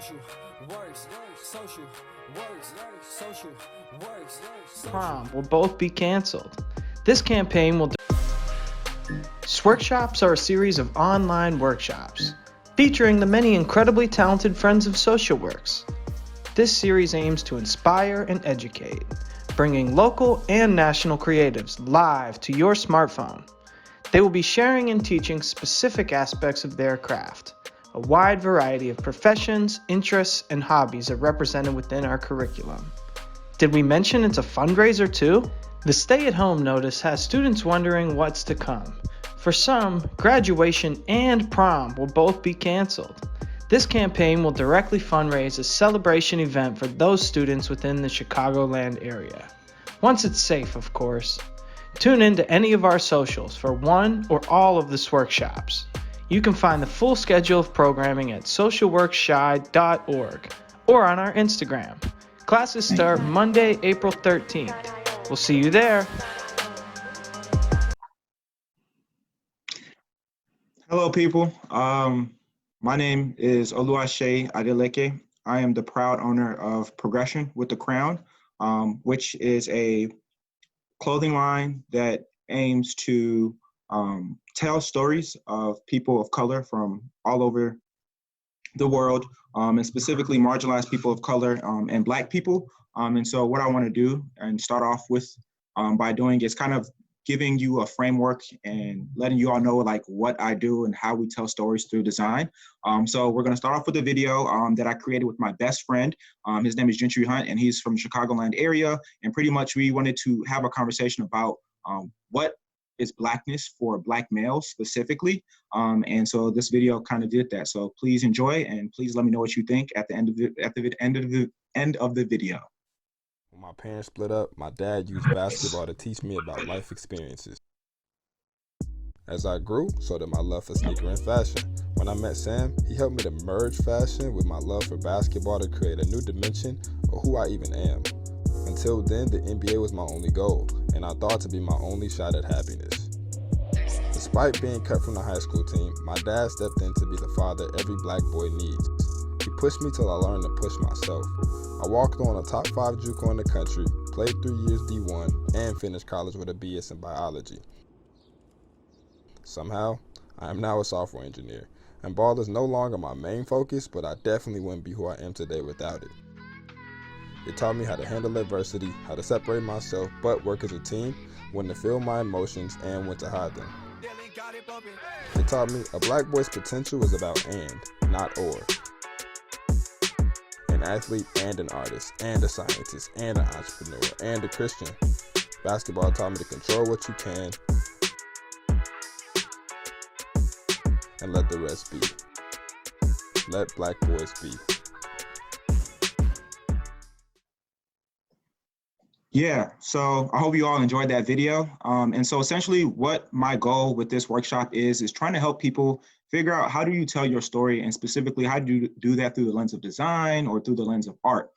social works, social works, social works. Prom will both be canceled. This campaign will. Sworkshops are a series of online workshops featuring the many incredibly talented friends of social works. This series aims to inspire and educate, bringing local and national creatives live to your smartphone. They will be sharing and teaching specific aspects of their craft. A wide variety of professions, interests, and hobbies are represented within our curriculum. Did we mention it's a fundraiser too? The stay-at-home notice has students wondering what's to come. For some, graduation and prom will both be canceled. This campaign will directly fundraise a celebration event for those students within the Chicagoland area. Once it's safe, of course. Tune in to any of our socials for one or all of the Sworkshops. You can find the full schedule of programming at socialworkshy.org or on our Instagram. Classes start Monday, April 13th. We'll see you there. Hello, people. My name is Oluwase Adeleke. I am the proud owner of Prgrssn with the Crown, which is a clothing line that aims to tell stories of people of color from all over the world, and specifically marginalized people of color and Black people. And so what I want to do and start off with by doing is kind of giving you a framework and letting you all know like what I do and how we tell stories through design. So we're going to start off with a video that I created with my best friend. His name is Gentry Hunt, and he's from the Chicagoland area. And pretty much we wanted to have a conversation about what is Blackness for Black males specifically. And so this video kind of did that. So please enjoy, and please let me know what you think at the end of the video. When my parents split up, my dad used basketball to teach me about life experiences. As I grew, so did my love for sneaker and fashion. When I met Sam, he helped me to merge fashion with my love for basketball to create a new dimension of who I even am. Until then, the NBA was my only goal, and I thought to be my only shot at happiness. Despite being cut from the high school team, my dad stepped in to be the father every Black boy needs. He pushed me till I learned to push myself. I walked on a top 5 JUCO in the country, played 3 years D1, and finished college with a BS in biology. Somehow, I am now a software engineer, and ball is no longer my main focus, but I definitely wouldn't be who I am today without it. It taught me how to handle adversity, how to separate myself, but work as a team, when to feel my emotions, and when to hide them. It taught me a Black boy's potential is about and, not or. An athlete and an artist, and a scientist, and an entrepreneur, and a Christian. Basketball taught me to control what you can, and let the rest be. Let Black boys be. Yeah, so I hope you all enjoyed that video. And so essentially what my goal with this workshop is trying to help people figure out how do you tell your story, and specifically how do you do that through the lens of design or through the lens of art.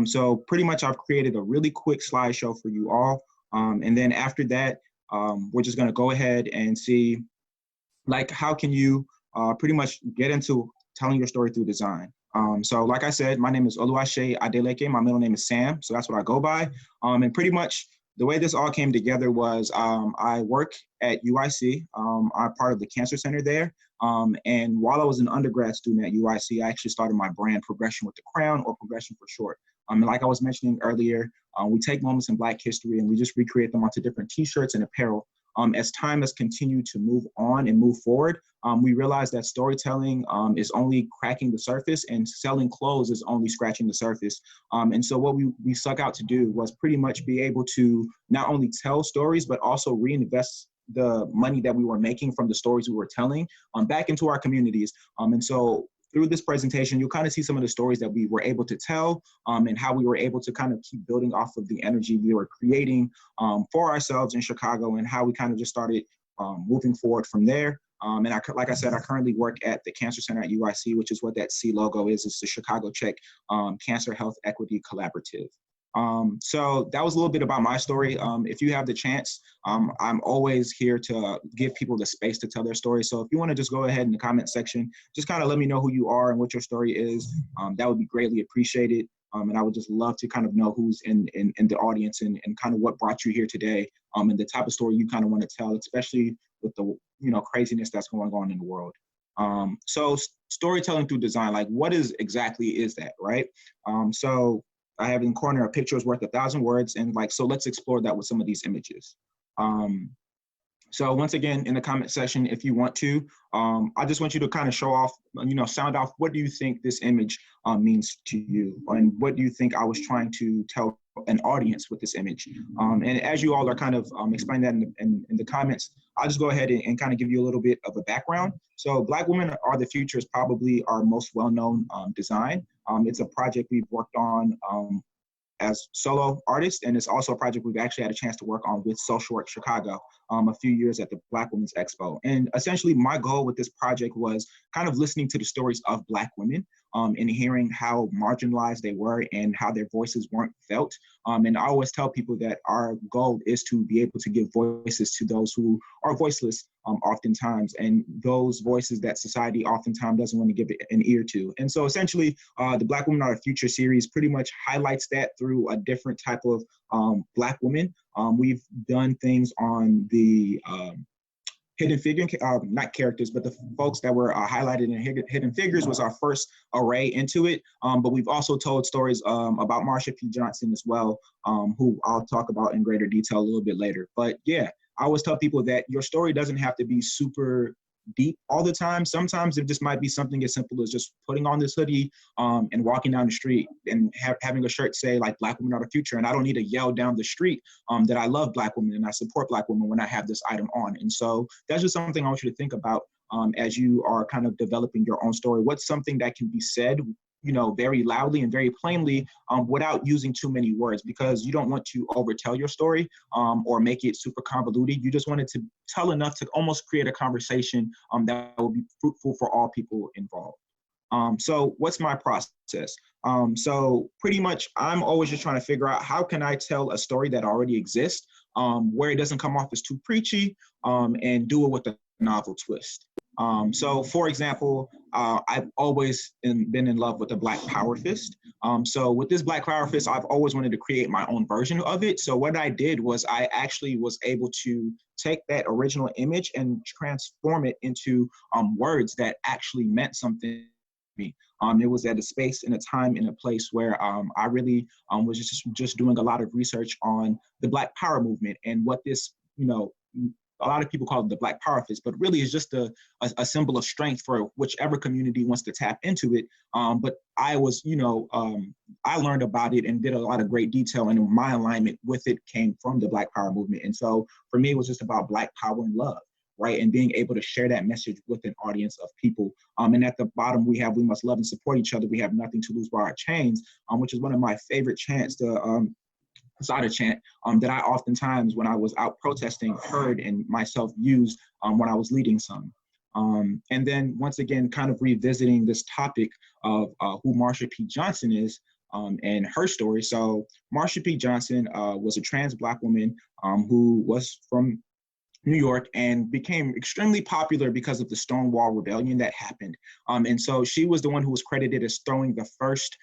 So pretty much I've created a really quick slideshow for you all. And then after that, we're just gonna go ahead and see like how can you pretty much get into telling your story through design. So like I said, my name is Oluwase Adeleke. My middle name is Sam, so that's what I go by. And pretty much the way this all came together was I work at UIC. I'm part of the Cancer Center there. And while I was an undergrad student at UIC, I actually started my brand Prgrssn with the Crown, or Prgrssn for short. And like I was mentioning earlier, we take moments in Black history and we just recreate them onto different t-shirts and apparel. As time has continued to move on and move forward, we realized that storytelling is only cracking the surface, and selling clothes is only scratching the surface. And so what we stuck out to do was pretty much be able to not only tell stories, but also reinvest the money that we were making from the stories we were telling back into our communities. And so through this presentation, you'll kind of see some of the stories that we were able to tell, and how we were able to kind of keep building off of the energy we were creating for ourselves in Chicago, and how we kind of just started moving forward from there. And like I said, I currently work at the Cancer Center at UIC, which is what that C logo is. It's the Chicago Czech Cancer Health Equity Collaborative. So that was a little bit about my story. If you have the chance, I'm always here to give people the space to tell their story. So if you want to just go ahead in the comment section, just kind of let me know who you are and what your story is. That would be greatly appreciated. And I would just love to kind of know who's in the audience and kind of what brought you here today, and the type of story you kind of want to tell, especially with the craziness that's going on in the world. So storytelling through design, like what exactly is that, right? So I have in the corner a picture is worth 1,000 words, and so let's explore that with some of these images. So once again, in the comment section, if you want to, I just want you to kind of show off, sound off, what do you think this image means to you? And what do you think I was trying to tell an audience with this image? And as you all are kind of explaining that in the comments, I'll just go ahead and kind of give you a little bit of a background. So Black Women Are the Future is probably our most well-known design. It's a project we've worked on as solo artists, and it's also a project we've actually had a chance to work on with Sworkshop Chicago a few years at the Black Women's Expo. And essentially my goal with this project was kind of listening to the stories of Black women and hearing how marginalized they were and how their voices weren't felt. And I always tell people that our goal is to be able to give voices to those who are voiceless oftentimes, and those voices that society oftentimes doesn't want to give an ear to. And so essentially the Black Women Are the Future series pretty much highlights that through a different type of Black women. We've done things on the hidden figure, not characters, but the folks that were highlighted in Hidden Figures was our first array into it. But we've also told stories about Marsha P Johnson as well, who I'll talk about in greater detail a little bit later. But yeah, I always tell people that your story doesn't have to be super deep all the time. Sometimes it just might be something as simple as just putting on this hoodie and walking down the street and having a shirt say like Black Women Are the Future. And I don't need to yell down the street that I love Black women and I support Black women when I have this item on. And so that's just something I want you to think about as you are kind of developing your own story. What's something that can be said very loudly and very plainly without using too many words, because you don't want to overtell your story or make it super convoluted. You just want it to tell enough to almost create a conversation that will be fruitful for all people involved. So what's my process? So pretty much I'm always just trying to figure out how can I tell a story that already exists where it doesn't come off as too preachy and do it with a novel twist. So for example, I've always been in love with the Black Power Fist. So with this Black Power Fist, I've always wanted to create my own version of it. So what I did was I actually was able to take that original image and transform it into words that actually meant something to me. It was at a space and a time and a place where I really was just doing a lot of research on the Black Power movement and what this, a lot of people call it the Black Power Fist, but really it's just a symbol of strength for whichever community wants to tap into it. But I was, I learned about it and did a lot of great detail, and my alignment with it came from the Black Power movement. And so for me, it was just about Black power and love, right? And being able to share that message with an audience of people. And at the bottom, we must love and support each other. We have nothing to lose by our chains, which is one of my favorite chants to, side chant that I oftentimes, when I was out protesting, heard and myself used when I was leading some. And then once again, kind of revisiting this topic of who Marsha P Johnson is and her story. So Marsha P Johnson was a trans Black woman who was from New York and became extremely popular because of the Stonewall Rebellion that happened. And so she was the one who was credited as throwing the first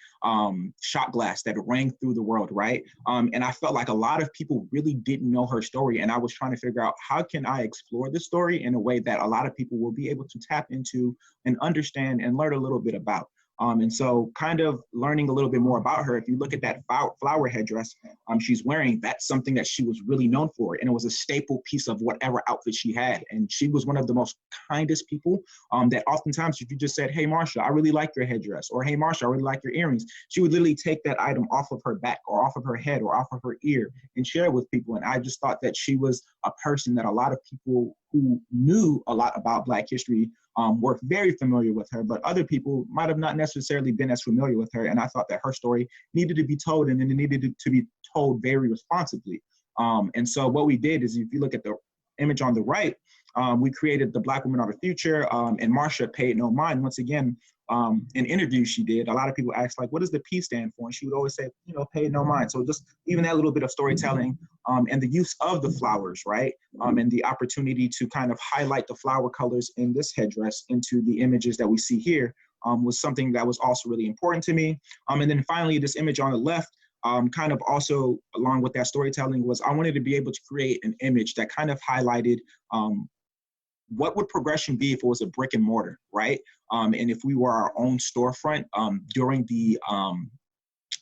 shot glass that rang through the world, right? And I felt like a lot of people really didn't know her story. And I was trying to figure out how can I explore the story in a way that a lot of people will be able to tap into and understand and learn a little bit about. And so kind of learning a little bit more about her, if you look at that flower headdress she's wearing, that's something that she was really known for. And it was a staple piece of whatever outfit she had. And she was one of the most kindest people that oftentimes if you just said, hey, Marsha, I really like your headdress, or hey, Marsha, I really like your earrings, she would literally take that item off of her back or off of her head or off of her ear and share it with people. And I just thought that she was a person that a lot of people who knew a lot about Black history were very familiar with her, but other people might have not necessarily been as familiar with her. And I thought that her story needed to be told, and it needed to be told very responsibly. And so what we did is, if you look at the image on the right, we created the Black Women Are the Future, and Marsha paid no mind, once again, an interview she did, a lot of people asked, like, what does the P stand for? And she would always say, pay no mind. So just even that little bit of storytelling and the use of the flowers, right? And the opportunity to kind of highlight the flower colors in this headdress into the images that we see here was something that was also really important to me. And then finally, this image on the left, kind of also along with that storytelling, was I wanted to be able to create an image that kind of highlighted what would Prgrssn be if it was a brick and mortar, right? And if we were our own storefront during the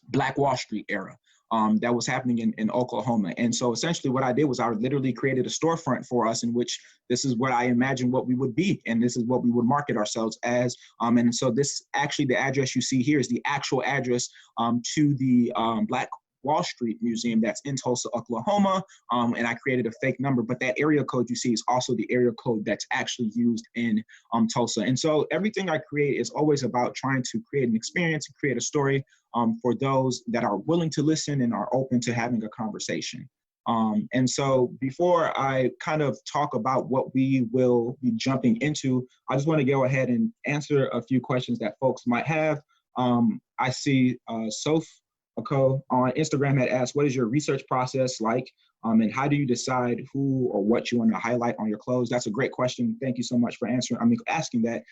Black Wall Street era that was happening in Oklahoma. And so essentially what I did was I literally created a storefront for us in which this is what I imagined what we would be. And this is what we would market ourselves as. And so this actually, the address you see here is the actual address to the Black Wall Street Museum that's in Tulsa, Oklahoma. And I created a fake number, but that area code you see is also the area code that's actually used in Tulsa. And so everything I create is always about trying to create an experience and create a story for those that are willing to listen and are open to having a conversation. And so before I kind of talk about what we will be jumping into, I just want to go ahead and answer a few questions that folks might have. I see Soph on Instagram had asked, what is your research process like? And how do you decide who or what you want to highlight on your clothes? That's a great question. Thank you so much for asking that.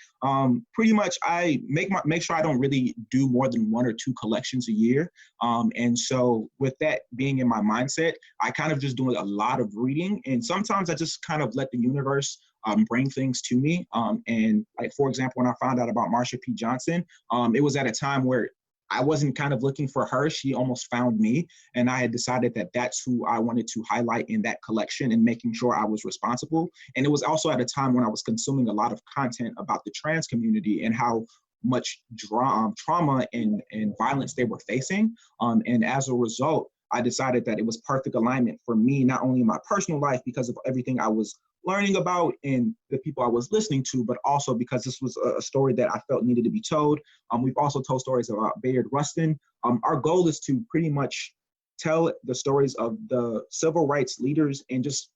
Pretty much I make sure I don't really do more than 1 or 2 collections a year. And so with that being in my mindset, I kind of just do a lot of reading. And sometimes I just kind of let the universe bring things to me. And like, for example, when I found out about Marsha P Johnson, it was at a time where I wasn't kind of looking for her. She almost found me. And I had decided that that's who I wanted to highlight in that collection and making sure I was responsible. And it was also at a time when I was consuming a lot of content about the trans community and how much trauma and violence they were facing. And as a result, I decided that it was perfect alignment for me, not only in my personal life because of everything I was learning about and the people I was listening to, but also because this was a story that I felt needed to be told. We've also told stories about Bayard Rustin. Our goal is to pretty much tell the stories of the civil rights leaders and just,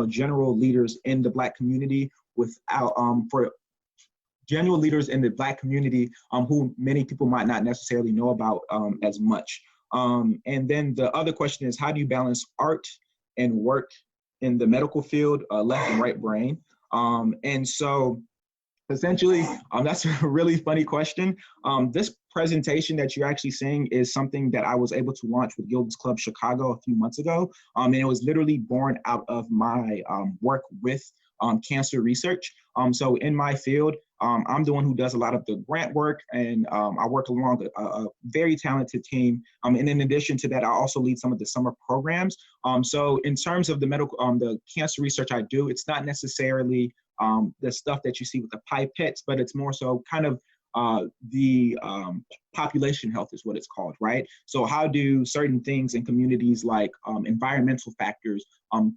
general leaders in the Black community without, for general leaders in the Black community who many people might not necessarily know about as much. And then the other question is, how do you balance art and work in the medical field, left and right brain? And so essentially, that's a really funny question. This presentation that you're actually seeing is something that I was able to launch with Gilded Club Chicago a few months ago. And it was literally born out of my work with cancer research. So in my field, I'm the one who does a lot of the grant work, and I work along a very talented team. And in addition to that, I also lead some of the summer programs. So in terms of the the cancer research I do, it's not necessarily the stuff that you see with the pipettes, but it's more so kind of the population health is what it's called, right? So how do certain things in communities like environmental factors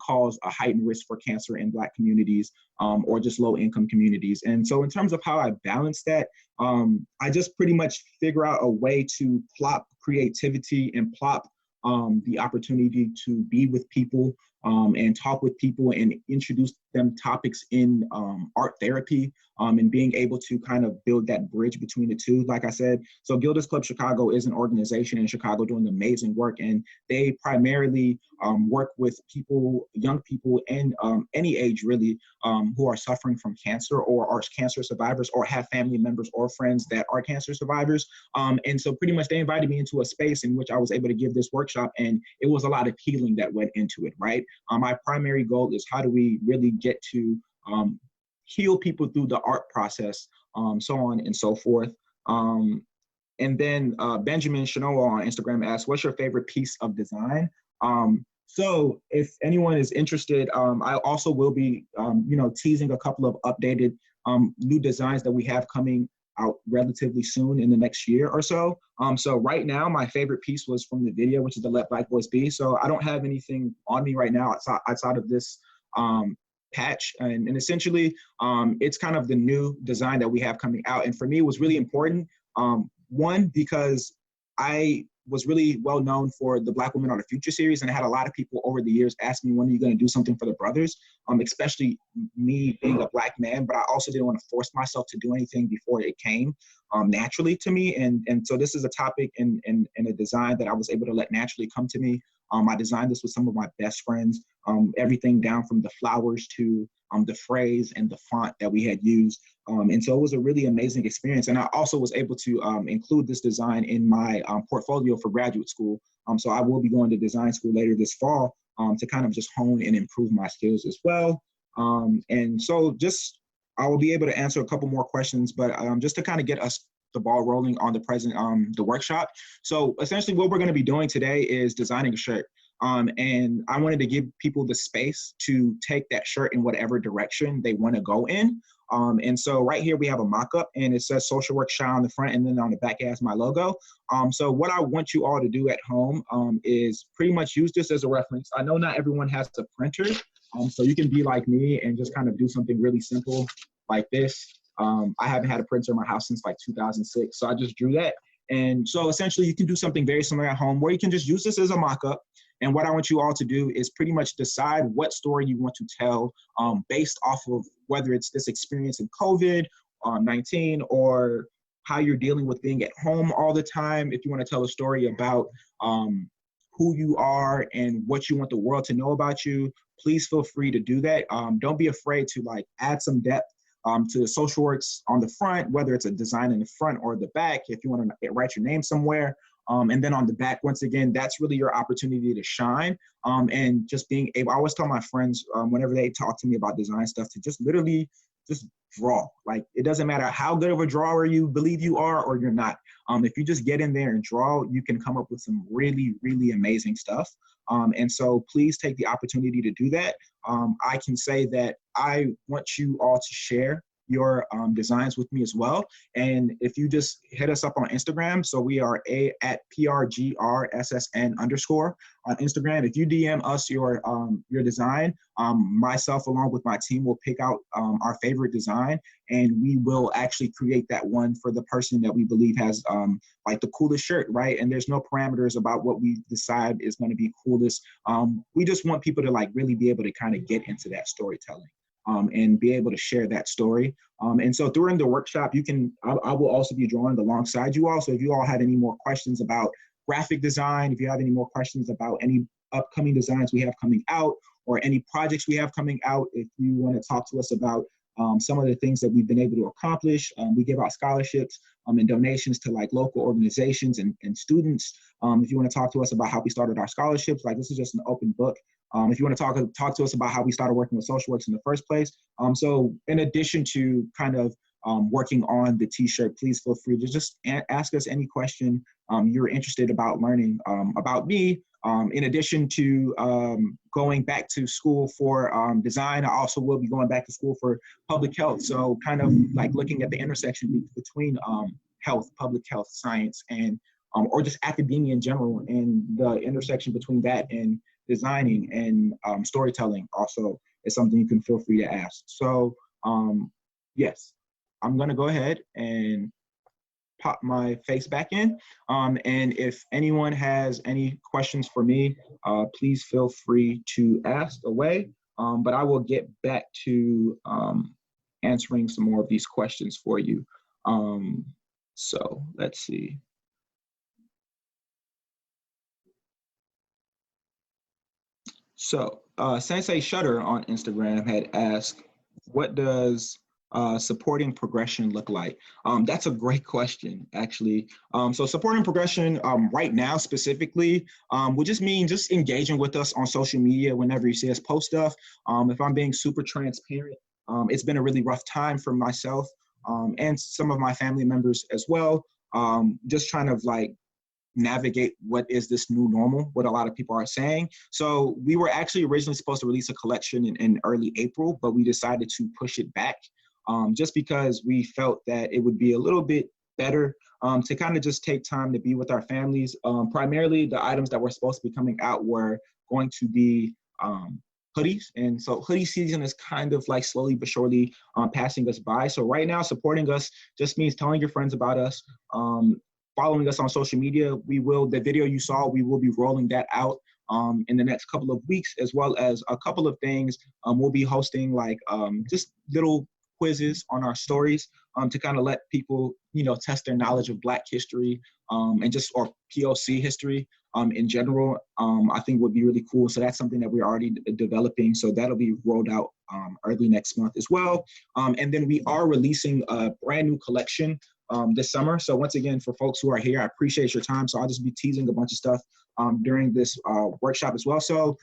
cause a heightened risk for cancer in Black communities or just low income communities? And so in terms of how I balance that, I just pretty much figure out a way to plop creativity and plop the opportunity to be with people and talk with people and introduce them topics in art therapy and being able to kind of build that bridge between the two. Like I said, so Gilded Club Chicago is an organization in Chicago doing amazing work, and they primarily work with people, young people and any age really, who are suffering from cancer or are cancer survivors or have family members or friends that are cancer survivors. And so pretty much they invited me into a space in which I was able to give this workshop, and it was a lot of healing that went into it, right? My primary goal is how do we really get to heal people through the art process, so on and so forth. And then Benjamin Shanoa on Instagram asks, what's your favorite piece of design? So if anyone is interested, I also will be, teasing a couple of updated new designs that we have coming out relatively soon in the next year or so. So right now, my favorite piece was from the video, which is the Let Black Boys Be. So I don't have anything on me right now outside of this patch. And essentially, it's kind of the new design that we have coming out. And for me, it was really important. One, because I was really well known for the Black Women Are the Future series, and I had a lot of people over the years ask me, when are you going to do something for the brothers? Especially me being a Black man, but I also didn't want to force myself to do anything before it came naturally to me. And so this is a topic and a design that I was able to let naturally come to me. I designed this with some of my best friends, everything down from the flowers to the phrase and the font that we had used. And so it was a really amazing experience. And I also was able to include this design in my portfolio for graduate school. So I will be going to design school later this fall to kind of just hone and improve my skills as well. And so just, I will be able to answer a couple more questions, but just to kind of get us the ball rolling on the workshop. So essentially what we're going to be doing today is designing a shirt. And I wanted to give people the space to take that shirt in whatever direction they want to go in. And so right here we have a mock-up, and it says Social Work Shy on the front, and then on the back it has my logo. So what I want you all to do at home is pretty much use this as a reference. I know not everyone has a printer, so you can be like me and just kind of do something really simple like this. I haven't had a printer in my house since like 2006, so I just drew that. And so essentially you can do something very similar at home, where you can just use this as a mock-up. And what I want you all to do is pretty much decide what story you want to tell based off of whether it's this experience in COVID-19 or how you're dealing with being at home all the time. If you want to tell a story about who you are and what you want the world to know about you, please feel free to do that. Don't be afraid to like add some depth to the social works on the front, whether it's a design in the front or the back, if you want to write your name somewhere. And then on the back, once again, that's really your opportunity to shine. And just being able, I always tell my friends whenever they talk to me about design stuff, to just literally just draw. Like, it doesn't matter how good of a drawer you believe you are or you're not. If you just get in there and draw, you can come up with some really, really amazing stuff. And so please take the opportunity to do that. I can say that I want you all to share your designs with me as well. And if you just hit us up on Instagram, so we are at PRGRSSN_ on Instagram. If you DM us your design, myself along with my team will pick out our favorite design, and we will actually create that one for the person that we believe has like the coolest shirt, right? And there's no parameters about what we decide is going to be coolest. We just want people to like really be able to kind of get into that storytelling. And be able to share that story. And so during the workshop, I will also be drawing alongside you all. So if you all have any more questions about graphic design, if you have any more questions about any upcoming designs we have coming out, or any projects we have coming out, if you want to talk to us about some of the things that we've been able to accomplish, we give out scholarships and donations to like local organizations and students. If you want to talk to us about how we started our scholarships, like this is just an open book. If you want to talk to us about how we started working with social works in the first place. So in addition to kind of working on the t-shirt, please feel free to just ask us any question you're interested about learning about me. In addition to going back to school for design, I also will be going back to school for public health. So kind of like looking at the intersection between health, public health, science, and or just academia in general, and the intersection between that and designing and storytelling also is something you can feel free to ask. So yes, I'm gonna go ahead and pop my face back in. And if anyone has any questions for me, please feel free to ask away. But I will get back to answering some more of these questions for you. So let's see. So Sensei Shutter on Instagram had asked, what does supporting progression look like? That's a great question, actually. So supporting progression right now specifically would just mean just engaging with us on social media whenever you see us post stuff. If I'm being super transparent, it's been a really rough time for myself and some of my family members as well. Just trying to like navigate what is this new normal, what a lot of people are saying. So we were actually originally supposed to release a collection in early April, but we decided to push it back just because we felt that it would be a little bit better to kind of just take time to be with our families. Primarily the items that were supposed to be coming out were going to be hoodies. And so hoodie season is kind of like slowly but surely passing us by. So right now supporting us just means telling your friends about us, following us on social media, the video you saw, we will be rolling that out in the next couple of weeks, as well as a couple of things. We'll be hosting like just little quizzes on our stories to kind of let people, test their knowledge of Black history or POC history in general. I think would be really cool. So that's something that we're already developing. So that'll be rolled out early next month as well. And then we are releasing a brand new collection this summer. So once again, for folks who are here, I appreciate your time. So I'll just be teasing a bunch of stuff during this workshop as well. So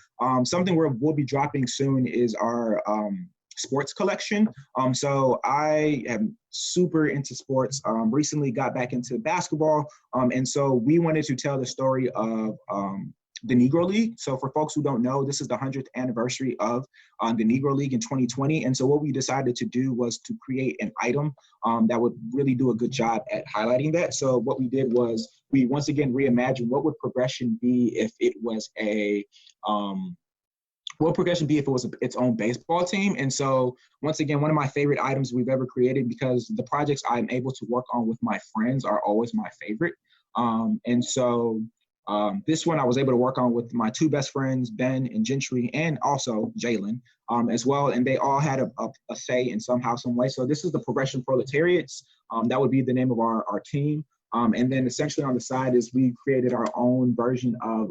something we'll be dropping soon is our sports collection. So I am super into sports, recently got back into basketball. And so we wanted to tell the story of the Negro League. So for folks who don't know, this is the 100th anniversary of the Negro League in 2020. And so what we decided to do was to create an item that would really do a good job at highlighting that. So what we did was we once again reimagined what would Prgrssn be if it was its own baseball team. And so once again, one of my favorite items we've ever created, because the projects I'm able to work on with my friends are always my favorite. And so this one I was able to work on with my two best friends, Ben and Gentry, and also Jalen as well. And they all had a say in somehow, some way. So this is the Prgrssn Proletariats. That would be the name of our team. And then essentially on the side is we created our own version of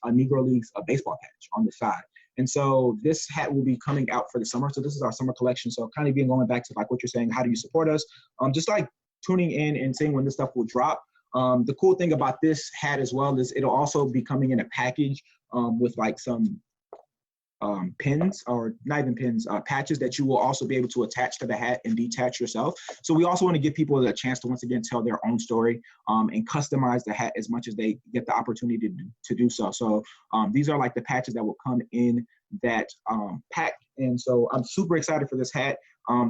a Negro League's baseball patch on the side. And so this hat will be coming out for the summer. So this is our summer collection. So kind of being going back to like what you're saying, how do you support us? Just like tuning in and seeing when this stuff will drop. The cool thing about this hat as well is it'll also be coming in a package with like some pins, or not even pins, patches that you will also be able to attach to the hat and detach yourself. So we also want to give people a chance to once again tell their own story and customize the hat as much as they get the opportunity to do so. So these are like the patches that will come in that pack. And so I'm super excited for this hat.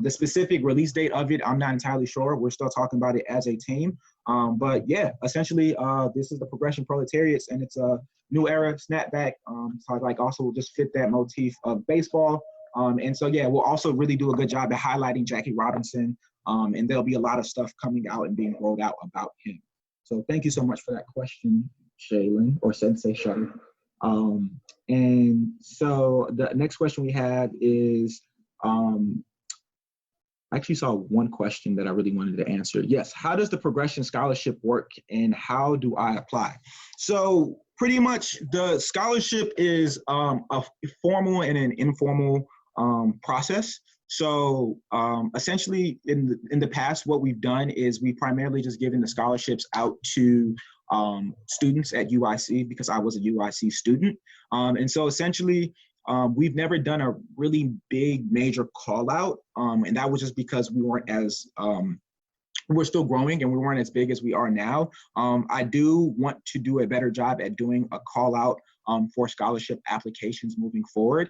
The specific release date of it, I'm not entirely sure. We're still talking about it as a team. But yeah, essentially, this is the Prgrssn Proletariats, and it's a new era snapback. So I like also just fit that motif of baseball. And so, yeah, we'll also really do a good job at highlighting Jackie Robinson. And there'll be a lot of stuff coming out and being rolled out about him. So thank you so much for that question, Shaylin, or Sensei Shuttle. And so the next question we have is, I actually saw one question that I really wanted to answer. Yes, how does the Prgrssn scholarship work and how do I apply? So pretty much the scholarship is a formal and an informal process. So essentially in the past, what we've done is we primarily just given the scholarships out to students at UIC, because I was a UIC student. And so essentially, we've never done a really big major call out. And that was just because we weren't as, we're still growing and we weren't as big as we are now. I do want to do a better job at doing a call out for scholarship applications moving forward.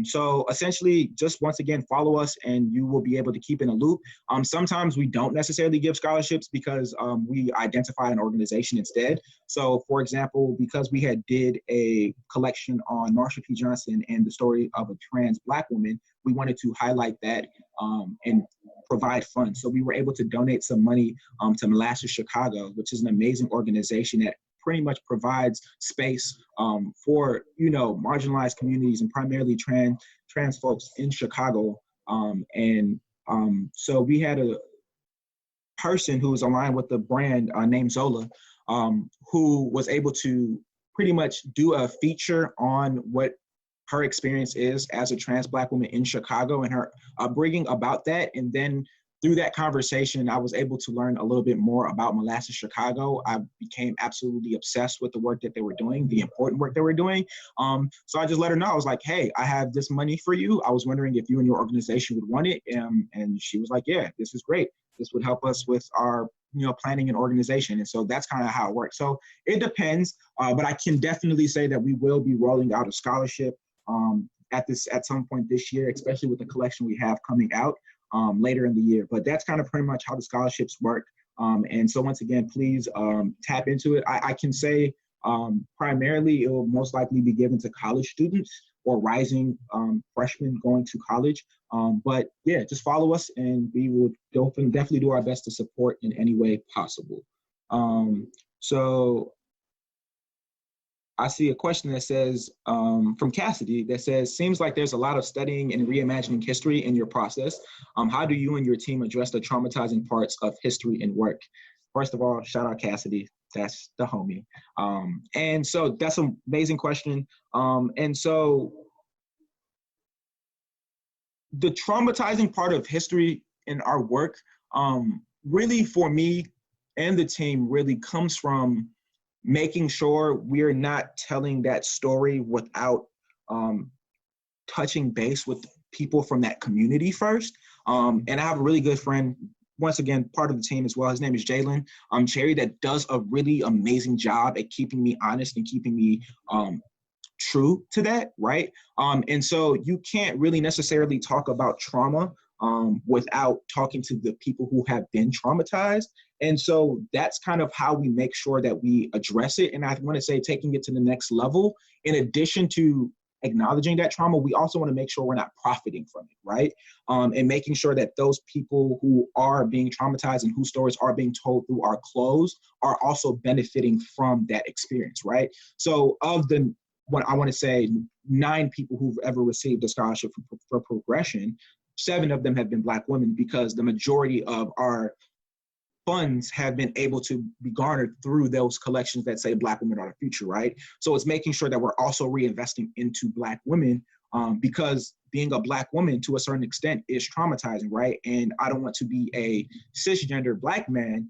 So essentially, just once again, follow us and you will be able to keep in a loop. Sometimes we don't necessarily give scholarships because we identify an organization instead. So for example, because we had did a collection on Marsha P Johnson and the story of a trans Black woman, we wanted to highlight that and provide funds. So we were able to donate some money to Molasses Chicago, which is an amazing organization that pretty much provides space for, marginalized communities and primarily trans folks in Chicago. So we had a person who was aligned with the brand named Zola, who was able to pretty much do a feature on what her experience is as a trans Black woman in Chicago and her upbringing about that. And then through that conversation, I was able to learn a little bit more about Molasses Chicago. I became absolutely obsessed with the work that they were doing, the important work they were doing. So I just let her know. I was like, hey, I have this money for you. I was wondering if you and your organization would want it. And she was like, yeah, this is great. This would help us with our planning and organization. And so that's kind of how it works. So it depends, but I can definitely say that we will be rolling out a scholarship at some point this year, especially with the collection we have coming out later in the year. But that's kind of pretty much how the scholarships work. And so once again, please tap into it. I can say primarily it will most likely be given to college students or rising freshmen going to college. But yeah, just follow us and we will definitely do our best to support in any way possible. So I see a question that says, from Cassidy, that says, seems like there's a lot of studying and reimagining history in your process. How do you and your team address the traumatizing parts of history and work? First of all, shout out Cassidy. That's the homie. And so that's an amazing question. And so the traumatizing part of history in our work, really for me and the team, really comes from making sure we're not telling that story without touching base with people from that community first. And I have a really good friend, once again, part of the team as well. His name is Jalen Cherry, that does a really amazing job at keeping me honest and keeping me true to that, right? And so you can't really necessarily talk about trauma without talking to the people who have been traumatized. And so that's kind of how we make sure that we address it. And I want to say taking it to the next level, in addition to acknowledging that trauma, we also want to make sure we're not profiting from it, right? And making sure that those people who are being traumatized and whose stories are being told through our clothes are also benefiting from that experience, right? So of the, what I want to say, 9 people who've ever received a scholarship for Prgrssn, 7 of them have been Black women, because the majority of our funds have been able to be garnered through those collections that say Black women are the future, right? So it's making sure that we're also reinvesting into Black women, because being a Black woman to a certain extent is traumatizing, right? And I don't want to be a cisgender Black man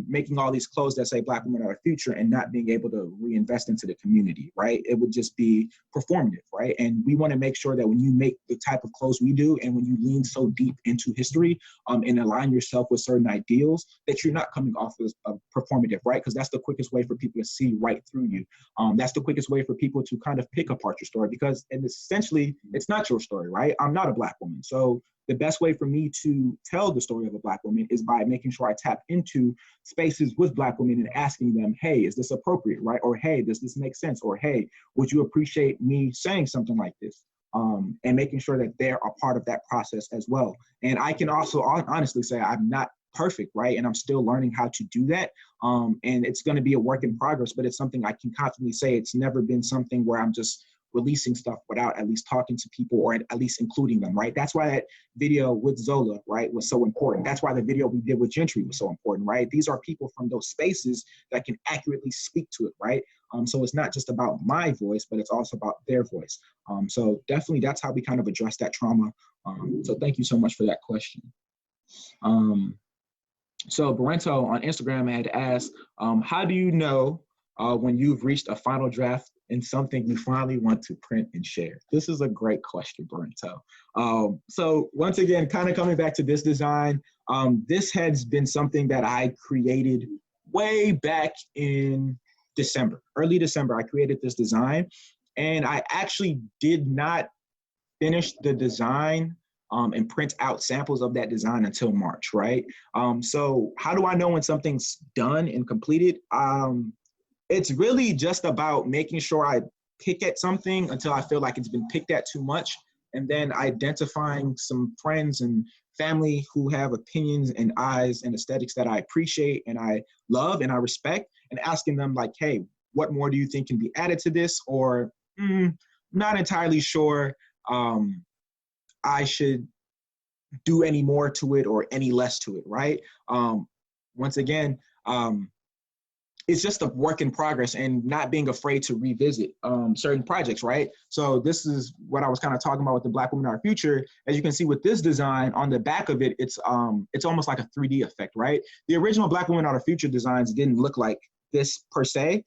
making all these clothes that say Black women are the future and not being able to reinvest into the community, right? It would just be performative, right? And we want to make sure that when you make the type of clothes we do, and when you lean so deep into history and align yourself with certain ideals, that you're not coming off as performative, right? Because that's the quickest way for people to see right through you. That's the quickest way for people to kind of pick apart your story, because and essentially it's not your story, right? I'm not a Black woman. So the best way for me to tell the story of a Black woman is by making sure I tap into spaces with Black women and asking them, hey, is this appropriate, right? Or, hey, does this make sense? Or, hey, would you appreciate me saying something like this? And making sure that they're a part of that process as well. And I can also honestly say I'm not perfect, right? And I'm still learning how to do that. And it's going to be a work in progress, but it's something I can confidently say it's never been something where I'm just releasing stuff without at least talking to people or at least including them, right? That's why that video with Zola, right, was so important. That's why the video we did with Gentry was so important, right? These are people from those spaces that can accurately speak to it, right? So it's not just about my voice, but it's also about their voice. So definitely that's how we kind of address that trauma. So thank you so much for that question. So Barento on Instagram had asked, how do you know when you've reached a final draft and something you finally want to print and share? This is a great question, Barento. So once again, kind of coming back to this design, this has been something that I created way back in December, early December. I created this design, and I actually did not finish the design and print out samples of that design until March, right? So how do I know when something's done and completed? It's really just about making sure I pick at something until I feel like it's been picked at too much, and then identifying some friends and family who have opinions and eyes and aesthetics that I appreciate and I love and I respect, and asking them like, hey, what more do you think can be added to this? Or not entirely sure I should do any more to it or any less to it, right? Once again, it's just a work in progress and not being afraid to revisit certain projects, right? So this is what I was kind of talking about with the Black Women Are Our Future. As you can see with this design, on the back of it, it's almost like a 3D effect, right? The original Black Women Are Our Future designs didn't look like this per se.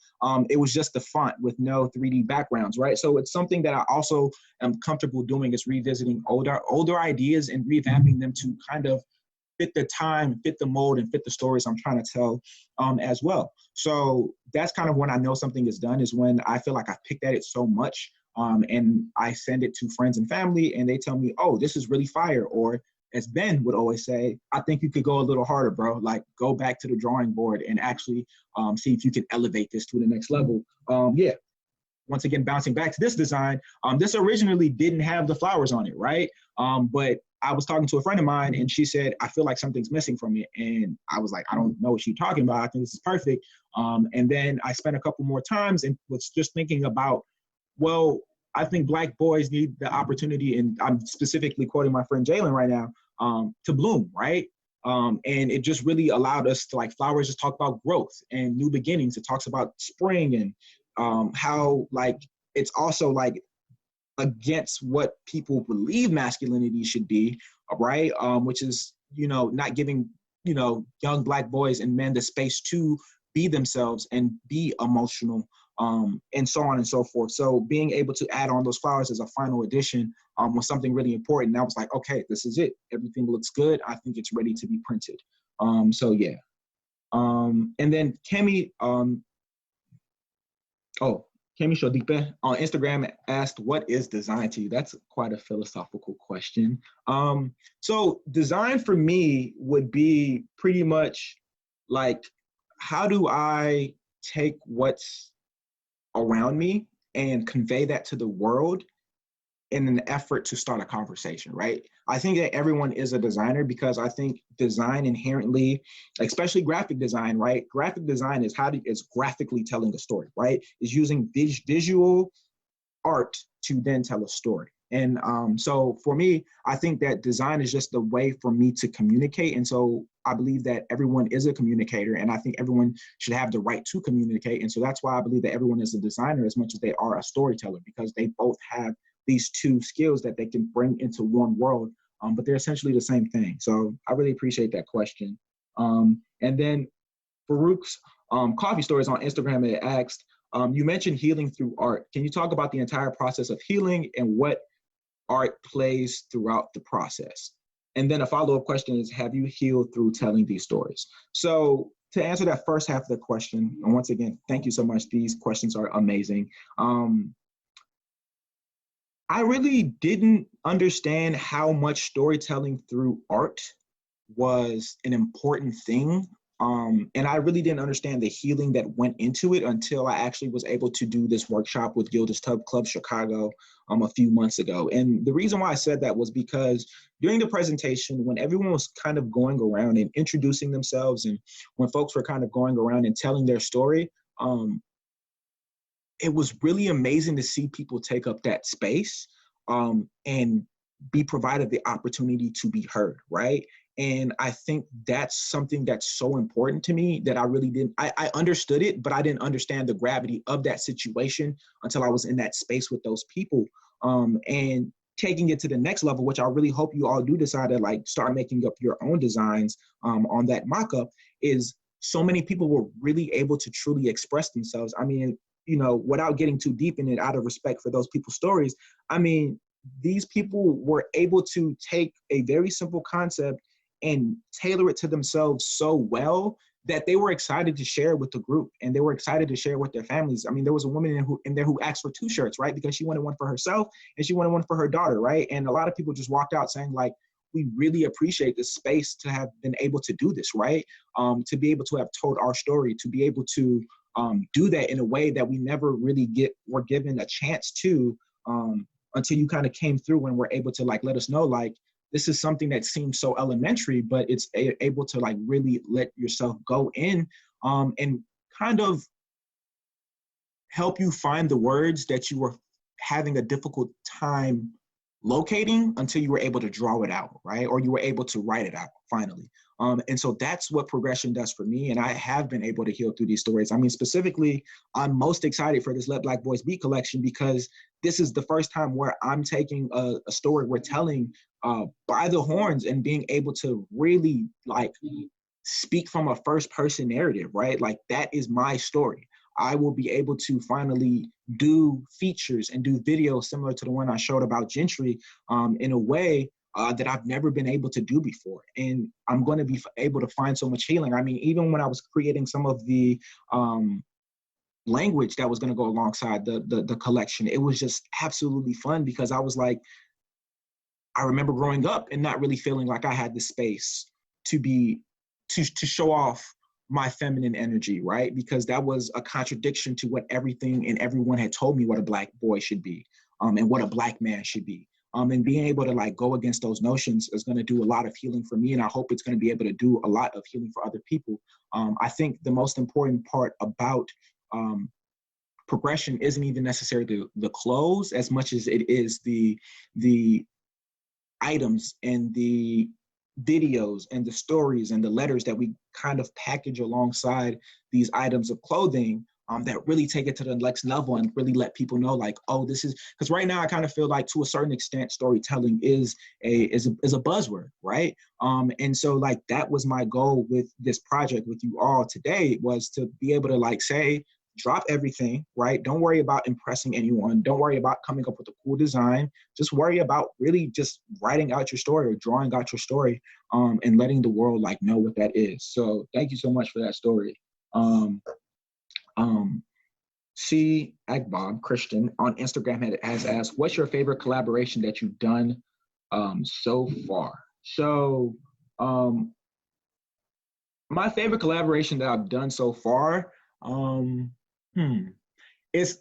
It was just the font with no 3D backgrounds, right? So it's something that I also am comfortable doing, is revisiting older ideas and revamping them to kind of fit the time, fit the mold, and fit the stories I'm trying to tell as well. So that's kind of when I know something is done, is when I feel like I've picked at it so much and I send it to friends and family and they tell me, oh, this is really fire. Or as Ben would always say, I think you could go a little harder, bro. Like, go back to the drawing board and actually see if you can elevate this to the next level. Yeah. once again, bouncing back to this design, this originally didn't have the flowers on it, right? But I was talking to a friend of mine and she said, I feel like something's missing from it. And I was like, I don't know what you're talking about. I think this is perfect. And then I spent a couple more times and was just thinking about, well, I think Black boys need the opportunity, and I'm specifically quoting my friend Jalen right now, to bloom, right? And it just really allowed us to, like, flowers just talk about growth and new beginnings. It talks about spring and how, like, it's also like against what people believe masculinity should be, right? Which is, not giving, young Black boys and men the space to be themselves and be emotional, and so on and so forth. So being able to add on those flowers as a final addition was something really important. And I was like, okay, this is it. Everything looks good. I think it's ready to be printed. So yeah. And then Kemi, Kemi Shodipe on Instagram asked, what is design to you? That's quite a philosophical question. So design for me would be pretty much like, how do I take what's around me and convey that to the world in an effort to start a conversation, right? I think that everyone is a designer because I think design inherently, especially graphic design, right? Graphic design is is graphically telling a story, right? Is using visual art to then tell a story. And so for me, I think that design is just the way for me to communicate. And so I believe that everyone is a communicator, and I think everyone should have the right to communicate. And so that's why I believe that everyone is a designer as much as they are a storyteller, because they both have these two skills that they can bring into one world, but they're essentially the same thing. So I really appreciate that question. And then Farouk's coffee stories on Instagram, it asked, you mentioned healing through art. Can you talk about the entire process of healing and what art plays throughout the process? And then a follow-up question is, have you healed through telling these stories? So to answer that first half of the question, and once again, thank you so much. These questions are amazing. I really didn't understand how much storytelling through art was an important thing. And I really didn't understand the healing that went into it until I actually was able to do this workshop with Gilda's Tub Club Chicago a few months ago. And the reason why I said that was because during the presentation, when everyone was kind of going around and introducing themselves, and when folks were kind of going around and telling their story, it was really amazing to see people take up that space and be provided the opportunity to be heard, right? And I think that's something that's so important to me that I really didn't, I understood it, but I didn't understand the gravity of that situation until I was in that space with those people. And taking it to the next level, which I really hope you all do decide to like start making up your own designs on that mock-up, is so many people were really able to truly express themselves. I mean, without getting too deep in it, out of respect for those people's stories, I mean, these people were able to take a very simple concept and tailor it to themselves so well that they were excited to share with the group, and they were excited to share with their families. I mean, there was a woman in there who asked for 2 shirts, right? Because she wanted one for herself and she wanted one for her daughter, right? And a lot of people just walked out saying, like, we really appreciate the space to have been able to do this, right? To be able to have told our story, to be able to do that in a way that we never really were given a chance to, until you kind of came through and were able to like let us know, like, this is something that seems so elementary, but it's able to like really let yourself go in and kind of help you find the words that you were having a difficult time locating until you were able to draw it out, right? Or you were able to write it out finally. And so that's what Prgrssn does for me. And I have been able to heal through these stories. I mean, specifically, I'm most excited for this Let Black Boys Be collection because this is the first time where I'm taking a story we're telling by the horns and being able to really like speak from a first person narrative, right? Like that is my story. I will be able to finally do features and do videos similar to the one I showed about Gentry in a way that I've never been able to do before. And I'm going to be able to find so much healing. I mean, even when I was creating some of the language that was going to go alongside the collection, it was just absolutely fun because I was like, I remember growing up and not really feeling like I had the space to show off my feminine energy, right? Because that was a contradiction to what everything and everyone had told me what a Black boy should be, and what a Black man should be. And being able to like go against those notions is going to do a lot of healing for me, and I hope it's going to be able to do a lot of healing for other people. I think the most important part about progression isn't even necessarily the clothes as much as it is the items and the videos and the stories and the letters that we kind of package alongside these items of clothing, that really take it to the next level and really let people know like, oh, this is, because right now I kind of feel like to a certain extent storytelling is a buzzword, right? And so like that was my goal with this project with you all today, was to be able to like say, drop everything, right? Don't worry about impressing anyone. Don't worry about coming up with a cool design. Just worry about really just writing out your story or drawing out your story, and letting the world like know what that is. So thank you so much for that story. C. Agbon Christian on Instagram has asked, what's your favorite collaboration that you've done so far? So my favorite collaboration that I've done so far, it's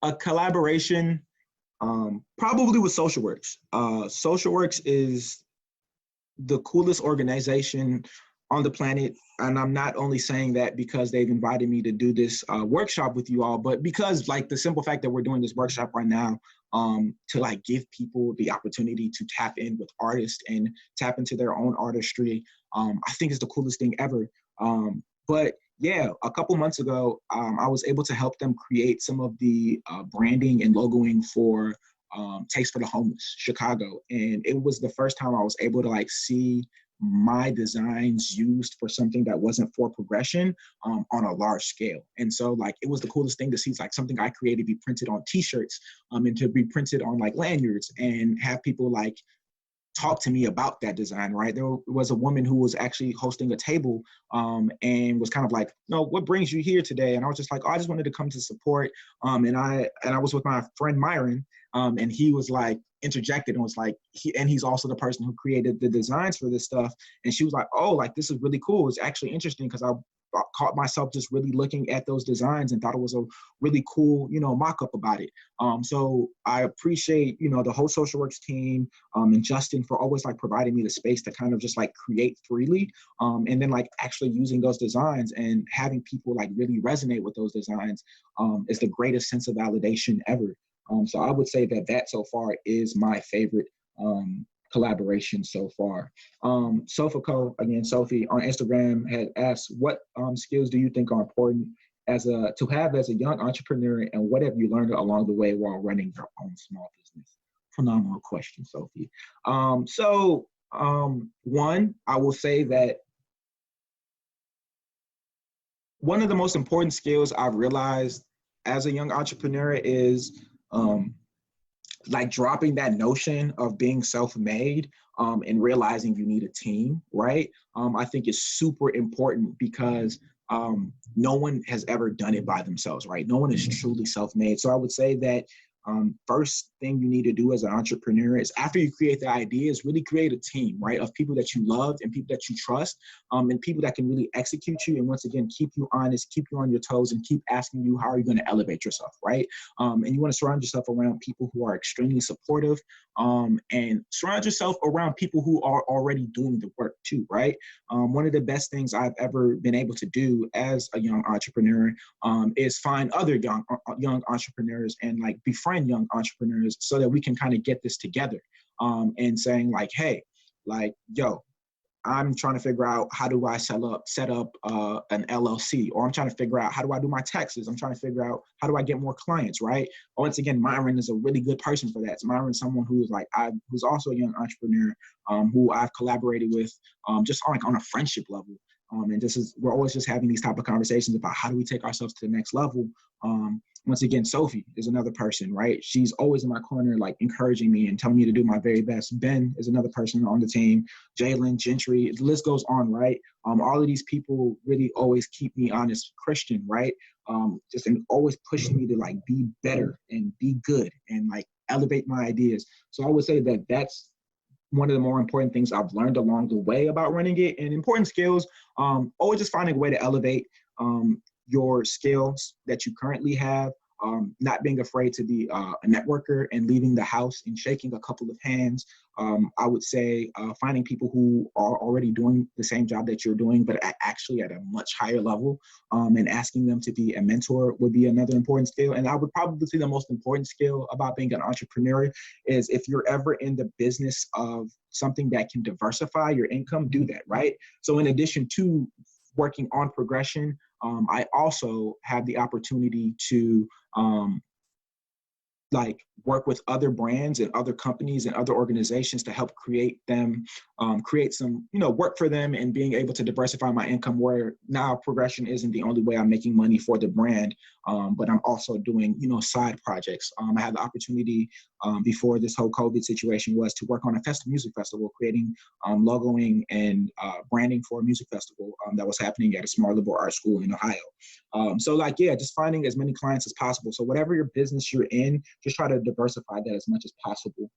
a collaboration probably with Socialworks. Socialworks is the coolest organization on the planet. And I'm not only saying that because they've invited me to do this workshop with you all, but because like the simple fact that we're doing this workshop right now, to like give people the opportunity to tap in with artists and tap into their own artistry, I think is the coolest thing ever. But yeah, a couple months ago, I was able to help them create some of the branding and logoing for Taste for the Homeless, Chicago. And it was the first time I was able to like see my designs used for something that wasn't for progression on a large scale. And so like, it was the coolest thing to see. It's like something I created be printed on t-shirts, and to be printed on like lanyards, and have people like talk to me about that design, right? There was a woman who was actually hosting a table, and was kind of like, no, what brings you here today? And I was just like, oh, I just wanted to come to support. And I was with my friend Myron, and he was like, interjected and was like, he's also the person who created the designs for this stuff. And she was like, oh, like, this is really cool. It's actually interesting, because I caught myself just really looking at those designs and thought it was a really cool, mock-up about it. So I appreciate, the whole Socialworks team, and Justin for always like providing me the space to kind of just like create freely, and then like actually using those designs and having people like really resonate with those designs, is the greatest sense of validation ever. So I would say that so far is my favorite collaboration so far. Sofico, again, Sophie on Instagram had asked, what skills do you think are important to have as a young entrepreneur, and what have you learned along the way while running your own small business? Phenomenal question, Sophie. One, I will say that one of the most important skills I've realized as a young entrepreneur is like dropping that notion of being self-made, and realizing you need a team, right? I think is super important, because no one has ever done it by themselves, right? No one is truly self-made. So I would say that first thing you need to do as an entrepreneur is, after you create the idea, is really create a team, right, of people that you love and people that you trust, and people that can really execute you, and once again keep you honest, keep you on your toes, and keep asking you, how are you going to elevate yourself, right? And you want to surround yourself around people who are extremely supportive, and surround yourself around people who are already doing the work too, right? One of the best things I've ever been able to do as a young entrepreneur, is find other young entrepreneurs and like befriend young entrepreneurs, so that we can kind of get this together, and saying like, hey, like, yo, I'm trying to figure out, how do I set up an LLC, or I'm trying to figure out, how do I do my taxes? I'm trying to figure out, how do I get more clients, right? Once again, Myron is a really good person for that. So Myron's someone who's like, who's also a young entrepreneur, who I've collaborated with, just on a friendship level. And we're always just having these type of conversations about, how do we take ourselves to the next level? Once again, Sophie is another person, right? She's always in my corner, like encouraging me and telling me to do my very best. Ben is another person on the team. Jalen, Gentry, the list goes on, right? All of these people really always keep me honest. Christian, right? Just and always pushing me to like be better and be good and like elevate my ideas. So I would say that that's one of the more important things I've learned along the way about running it. And important skills, always just finding a way to elevate your skills that you currently have, not being afraid to be a networker and leaving the house and shaking a couple of hands. I would say finding people who are already doing the same job that you're doing, but actually at a much higher level, and asking them to be a mentor would be another important skill. And I would probably say the most important skill about being an entrepreneur is if you're ever in the business of something that can diversify your income, do that, right? So in addition to working on Prgrssn, I also have the opportunity to work with other brands and other companies and other organizations to help create some, work for them, and being able to diversify my income, where now Prgrssn isn't the only way I'm making money for the brand, but I'm also doing, side projects. I had the opportunity before this whole COVID situation was to work on a music festival, creating logoing and branding for a music festival that was happening at a small liberal arts school in Ohio. Just finding as many clients as possible. So whatever your business you're in, just try to diversify that as much as possible.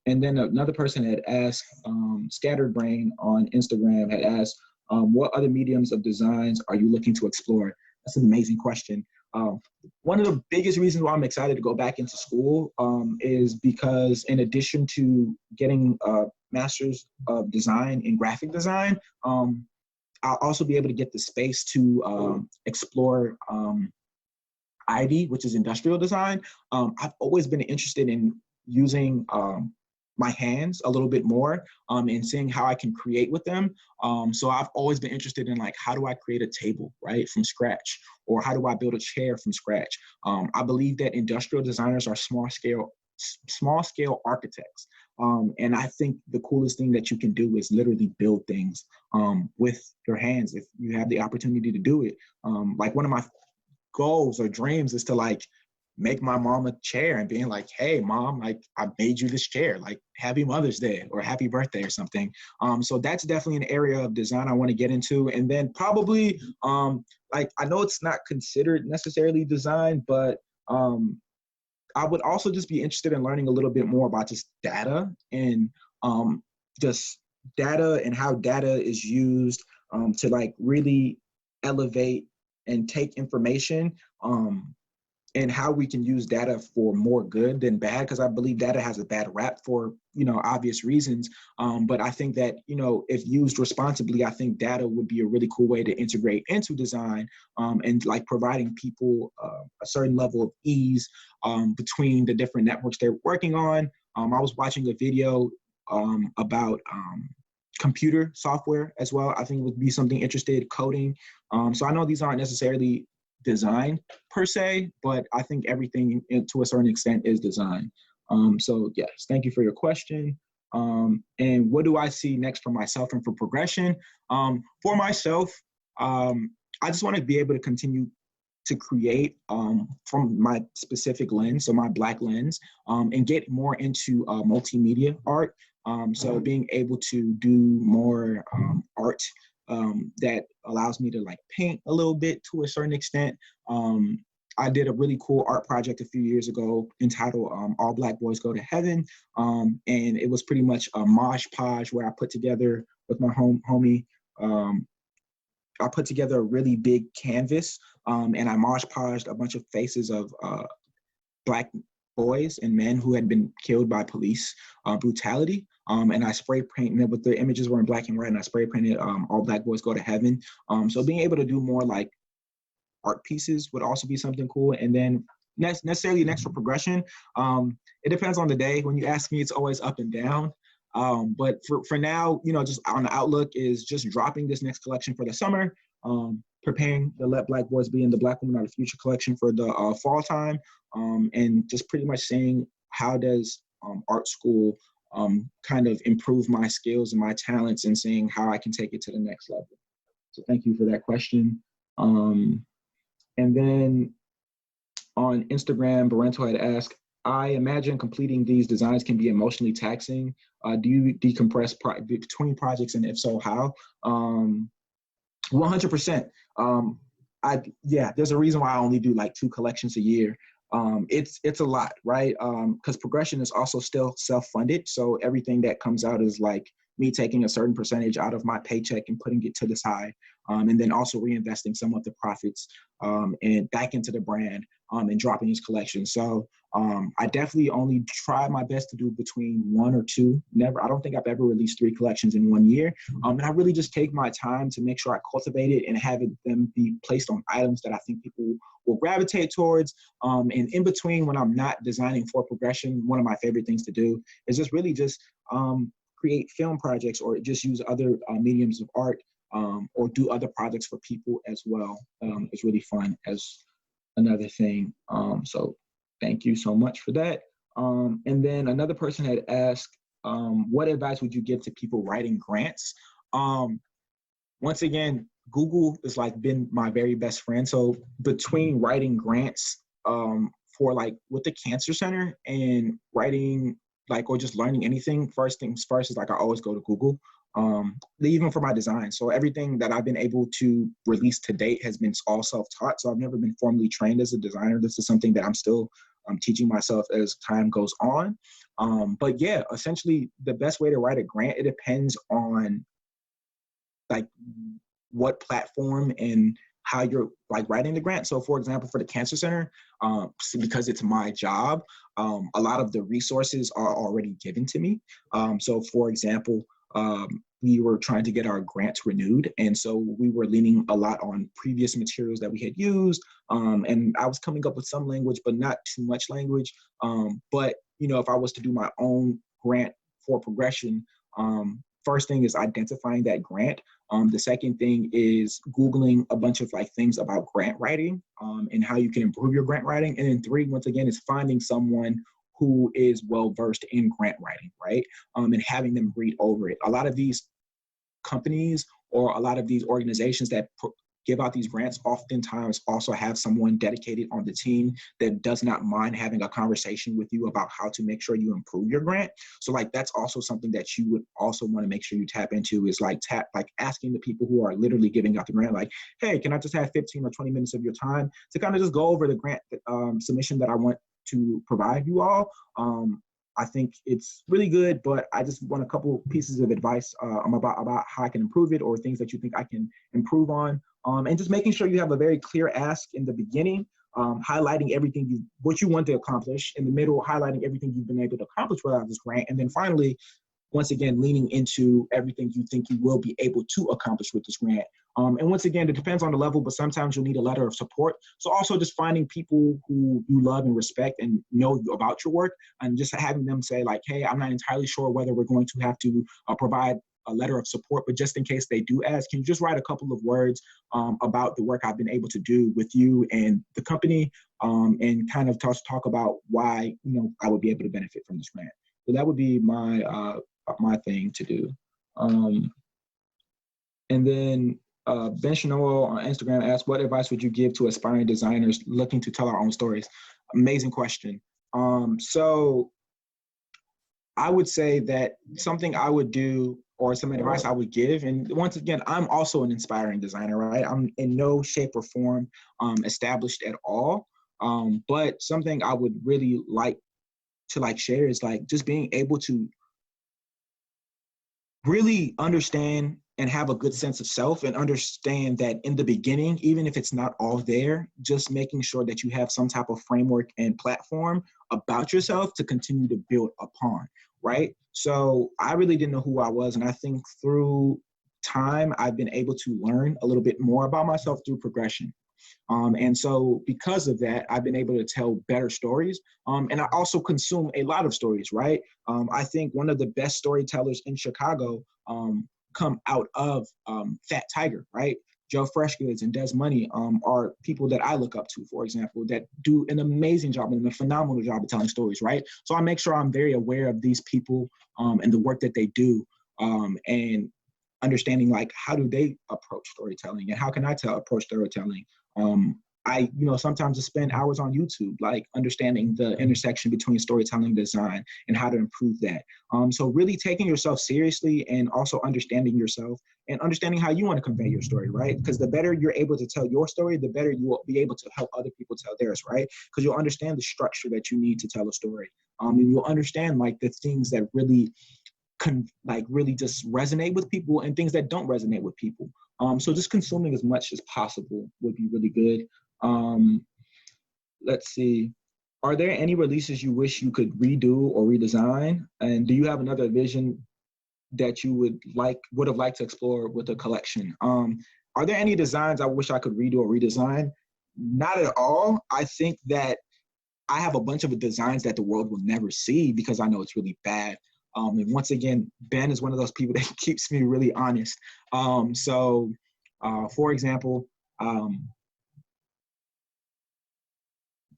And then another person had asked, Scattered Brain on Instagram had asked, what other mediums of designs are you looking to explore? That's an amazing question. One of the biggest reasons why I'm excited to go back into school is because in addition to getting a master's of design in graphic design, I'll also be able to get the space to explore ID, which is industrial design. I've always been interested in using my hands a little bit more and seeing how I can create with them. So I've always been interested in how do I create a table, right, from scratch, or how do I build a chair from scratch? I believe that industrial designers are small scale architects. And I think the coolest thing that you can do is literally build things with your hands if you have the opportunity to do it. One of my goals or dreams is to make my mom a chair and being like, hey mom, I made you this chair, happy Mother's Day or happy birthday or something. So that's definitely an area of design I want to get into. And then probably I know it's not considered necessarily design, but I would also just be interested in learning a little bit more about just data and just data and how data is used to really elevate and take information and how we can use data for more good than bad, because I believe data has a bad rap for obvious reasons. But I think that if used responsibly, I think data would be a really cool way to integrate into design and providing people a certain level of ease between the different networks they're working on. I was watching a video about computer software as well. I think it would be something interested, coding. So I know these aren't necessarily design per se, but I think everything to a certain extent is design. So yes, thank you for your question. And what do I see next for myself and for Prgrssn? For myself, I just want to be able to continue to create from my specific lens, so my Black lens, and get more into multimedia art. So being able to do more art that allows me to paint a little bit to a certain extent. I did a really cool art project a few years ago entitled All Black Boys Go to Heaven. And it was pretty much a mosh podge where I put together with my homie, I put together a really big canvas and I mosh podged a bunch of faces of Black boys and men who had been killed by police brutality. And I spray painted with the images were in black and white, and I spray painted All Black Boys Go to Heaven. So being able to do more art pieces would also be something cool. And then next for Prgrssn, it depends on the day. When you ask me, it's always up and down. But for now, just on the outlook is just dropping this next collection for the summer, preparing the Let Black Boys Be in the Black Women Are the Future collection for the fall time, and just pretty much saying how does art school kind of improve my skills and my talents, and seeing how I can take it to the next level. So thank you for that question. And then on Instagram, Barento had asked, I imagine completing these designs can be emotionally taxing. Do you decompress between projects, and if so, how? 100%. There's a reason why I only do 2 collections a year. It's a lot, right? Because Prgrssn is also still self-funded. So everything that comes out is like me taking a certain percentage out of my paycheck and putting it to the side, and then also reinvesting some of the profits and back into the brand and dropping his collection. So I definitely only try my best to do between 1 or 2. I don't think I've ever released 3 collections in 1 year. And I really just take my time to make sure I cultivate it and have them be placed on items that I think people will gravitate towards. And in between, when I'm not designing for Prgrssn, one of my favorite things to do is just really just create film projects or just use other mediums of art or do other projects for people as well. It's really fun as another thing. So thank you so much for that. And then another person had asked, what advice would you give to people writing grants? Once again, Google has like been my very best friend. So between writing grants for like with the Cancer Center and writing like, or just learning anything, first things first is like, I always go to Google, even for my design. So everything that I've been able to release to date has been all self-taught. So I've never been formally trained as a designer. This is something that I'm still teaching myself as time goes on. But yeah, essentially the best way to write a grant, it depends on like what platform and how you're like writing the grant. So for example, for the Cancer Center, because it's my job, a lot of the resources are already given to me. So for example, we were trying to get our grants renewed. And so we were leaning a lot on previous materials that we had used. And I was coming up with some language, but not too much language. But, you know, if I was to do my own grant for Prgrssn, first thing is identifying that grant. The second thing is Googling a bunch of like things about grant writing and how you can improve your grant writing. And then 3, once again, is finding someone who is well-versed in grant writing, right? And having them read over it. A lot of these companies or a lot of these organizations that give out these grants oftentimes also have someone dedicated on the team that does not mind having a conversation with you about how to make sure you improve your grant. So like that's also something that you would also want to make sure you tap into is like asking the people who are literally giving out the grant, like, hey, can I just have 15 or 20 minutes of your time to kind of just go over the grant submission that I want to provide you all. I think it's really good, but I just want a couple pieces of advice about how I can improve it or things that you think I can improve on. And just making sure you have a very clear ask in the beginning, highlighting everything what you want to accomplish. In the middle, highlighting everything you've been able to accomplish without this grant. And then finally, once again, leaning into everything you think you will be able to accomplish with this grant. And once again, it depends on the level, but sometimes you'll need a letter of support. So also just finding people who you love and respect and know about your work and just having them say like, hey, I'm not entirely sure whether we're going to have to provide a letter of support, but just in case they do ask, can you just write a couple of words about the work I've been able to do with you and the company and kind of talk about why, you know, I would be able to benefit from this grant. So that would be my thing to do. And then Ben Chanel on Instagram asked, what advice would you give to aspiring designers looking to tell our own stories? Amazing question. So I would say that something I would do or some advice I would give, and once again, I'm also an inspiring designer, right? I'm in no shape or form established at all. But something I would really like to share is like just being able to really understand and have a good sense of self and understand that in the beginning, even if it's not all there, just making sure that you have some type of framework and platform about yourself to continue to build upon, right? So I really didn't know who I was. And I think through time, I've been able to learn a little bit more about myself through Prgrssn. And so because of that, I've been able to tell better stories. And I also consume a lot of stories, right? I think one of the best storytellers in Chicago come out of Fat Tiger, right? Joe Freshgoods and Des Money are people that I look up to, for example, that do an amazing job and a phenomenal job of telling stories, right? So I make sure I'm very aware of these people and the work that they do and understanding like how do they approach storytelling and how can I approach storytelling I, sometimes just spend hours on YouTube, like understanding the intersection between storytelling and design and how to improve that. So really taking yourself seriously and also understanding yourself and understanding how you want to convey your story, right? Because the better you're able to tell your story, the better you will be able to help other people tell theirs, right? Because you'll understand the structure that you need to tell a story. And you'll understand like the things that really really just resonate with people and things that don't resonate with people. So just consuming as much as possible would be really good. Let's see. Are there any releases you wish you could redo or redesign? And do you have another vision that you would have liked to explore with a collection? Are there any designs I wish I could redo or redesign? Not at all. I think that I have a bunch of designs that the world will never see because I know it's really bad. And once again, Ben is one of those people that keeps me really honest. For example,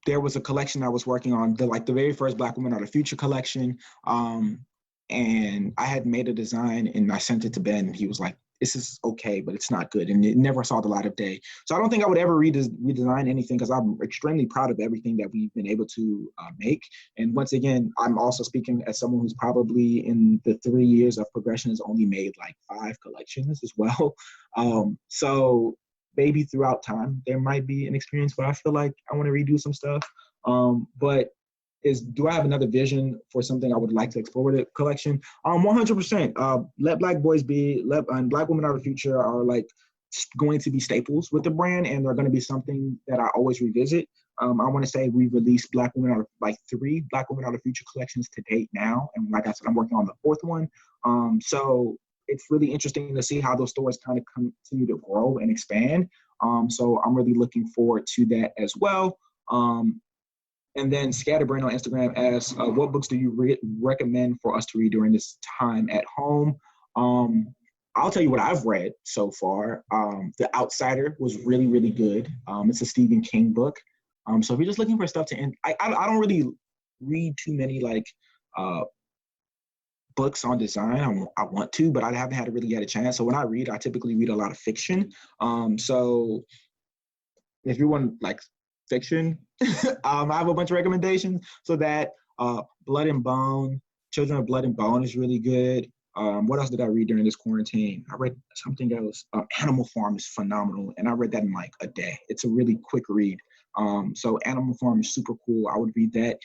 there was a collection I was working on, the very first Black Women Are the Future collection. And I had made a design and I sent it to Ben and he was like, this is okay, but it's not good. And it never saw the light of day. So I don't think I would ever redesign anything because I'm extremely proud of everything that we've been able to make. And once again, I'm also speaking as someone who's probably in the 3 years of Prgrssn has only made like 5 collections as well. So maybe throughout time, there might be an experience where I feel like I want to redo some stuff. But do I have another vision for something I would like to explore with the collection? 100%. Let Black boys be, and Black women are the future are like going to be staples with the brand, and they're going to be something that I always revisit. I want to say we released 3 Black Women Are the Future collections to date now, and like I said, I'm working on the 4th one. So it's really interesting to see how those stores kind of continue to grow and expand. So I'm really looking forward to that as well. And then Scatterbrain on Instagram asks, what books do you recommend for us to read during this time at home? I'll tell you what I've read so far. The Outsider was really, really good. It's a Stephen King book. So if you're just looking for stuff to end, I don't really read too many books on design. I want to, but I haven't really had a chance. So when I read, I typically read a lot of fiction. So if you want fiction, I have a bunch of recommendations. So that Blood and Bone, Children of Blood and Bone is really good. What else did I read during this quarantine? I read something else. Animal Farm is phenomenal, and I read that in a day. It's a really quick read. So Animal Farm is super cool. I would read that.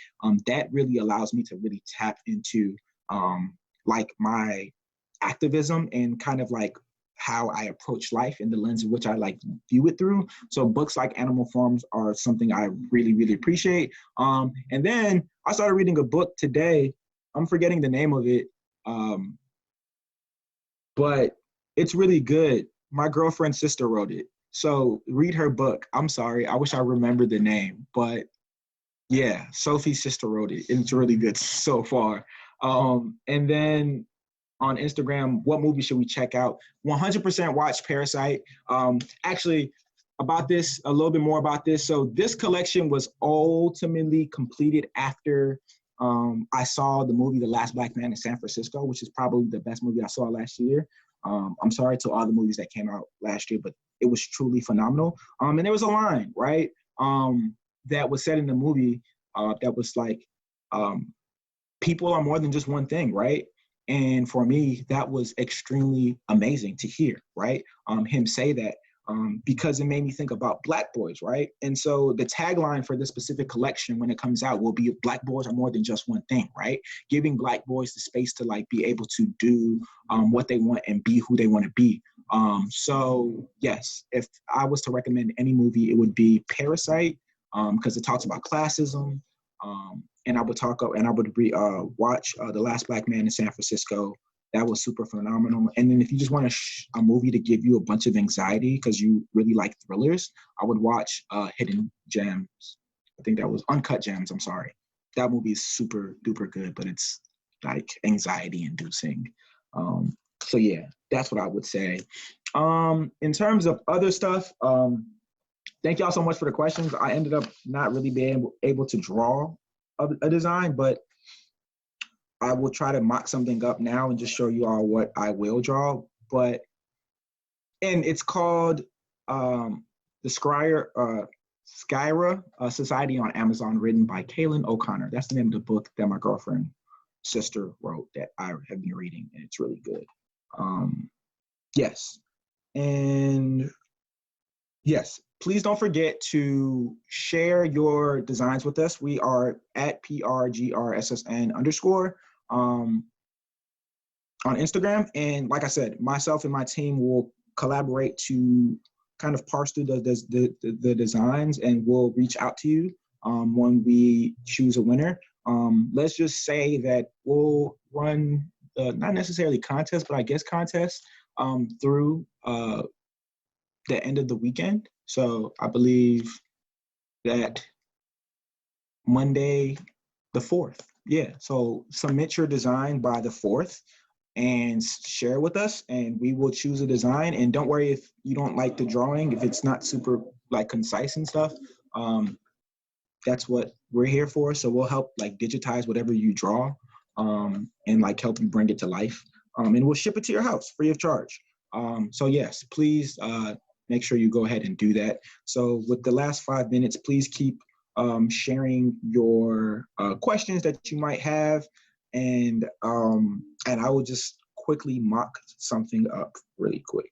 That really allows me to really tap into my activism and kind of how I approach life and the lens in which I view it through. So books like Animal Farms are something I really, really appreciate. And then I started reading a book today. I'm forgetting the name of it, but it's really good. My girlfriend's sister wrote it. So read her book. I'm sorry, I wish I remembered the name, but yeah, Sophie's sister wrote it. It's really good so far. And then on Instagram, what movie should we check out? 100% watch Parasite. Actually, a little bit more about this. So this collection was ultimately completed after I saw the movie The Last Black Man in San Francisco, which is probably the best movie I saw last year. I'm sorry to all the movies that came out last year, but it was truly phenomenal. And there was a line, right, that was said in the movie that was people are more than just one thing, right? And for me, that was extremely amazing to hear, right? Him say that because it made me think about Black boys, right? And so the tagline for this specific collection when it comes out will be Black boys are more than just one thing, right? Giving Black boys the space to be able to do what they want and be who they want to be. So yes, if I was to recommend any movie, it would be Parasite because it talks about classism. And I would watch The Last Black Man in San Francisco. That was super phenomenal. And then if you just want a movie to give you a bunch of anxiety because you really like thrillers, I would watch Hidden Gems. I think that was Uncut Gems. I'm sorry. That movie is super duper good, but it's anxiety inducing. So yeah, that's what I would say. In terms of other stuff, thank y'all so much for the questions. I ended up not really being able to draw a design, but I will try to mock something up now and just show you all what I will draw. And it's called the Scryer Skyra Society on Amazon, written by Kaylin O'Connor. That's the name of the book that my girlfriend sister wrote that I have been reading, and it's really good. Yes. And yes, please don't forget to share your designs with us. We are at PRGRSSN_ on Instagram. And like I said, myself and my team will collaborate to kind of parse through the designs, and we'll reach out to you when we choose a winner. Let's just say that we'll run not necessarily contest, but I guess contest through the end of the weekend. So I believe that Monday the 4th. Yeah, so submit your design by the 4th and share with us, and we will choose a design. And don't worry if you don't like the drawing, if it's not super like concise and stuff. That's what we're here for. So we'll help like digitize whatever you draw and like help you bring it to life. And we'll ship it to your house free of charge. So yes, please make sure you go ahead and do that. So with the last 5 minutes, please keep sharing your questions that you might have, and I will just quickly mock something up really quick.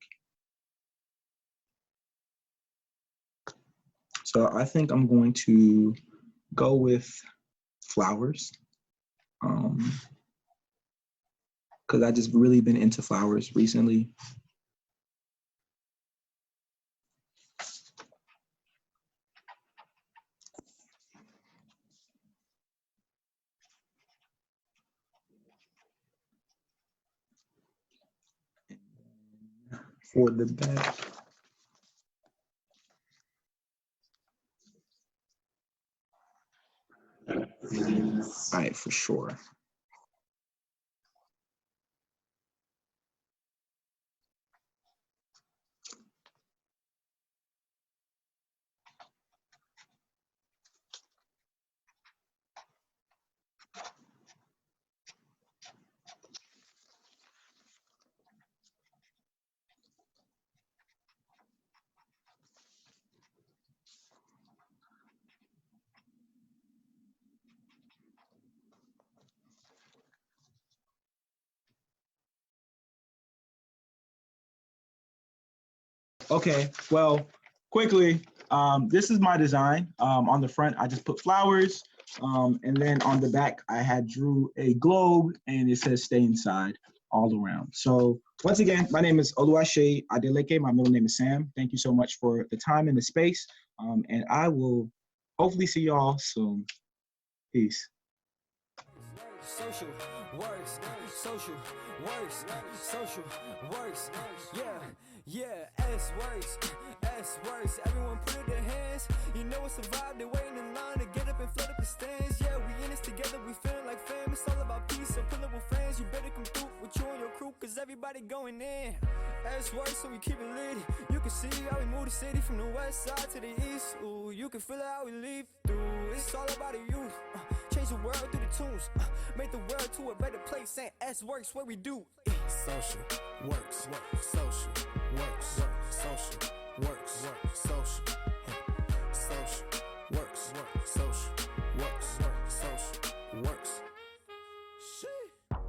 So I think I'm going to go with flowers, because I just really been into flowers recently. For the back. All right, for sure. Okay, well, quickly, this is my design. On the front, I just put flowers, and then on the back, I had drew a globe, and it says "Stay inside" all around. So once again, my name is Oluwaseyi Adeleke. My middle name is Sam. Thank you so much for the time and the space, and I will hopefully see y'all soon. Peace. Social works, social works, social works, yeah, S works, everyone put it in their hands, you know it's a vibe, they're waiting in line to get up and flood up the stands, yeah, we in this together, we feeling like fam, it's all about peace, so pull up with friends, you better come through with you and your crew, cause everybody going in, S works, so we keep it lit, you can see how we move the city from the west side to the east, ooh, you can feel it how we leave through, it's all about the youth, change the world through the tunes, make the world to a better place, and S works what we do. Social works, social works, social works, social works, social works.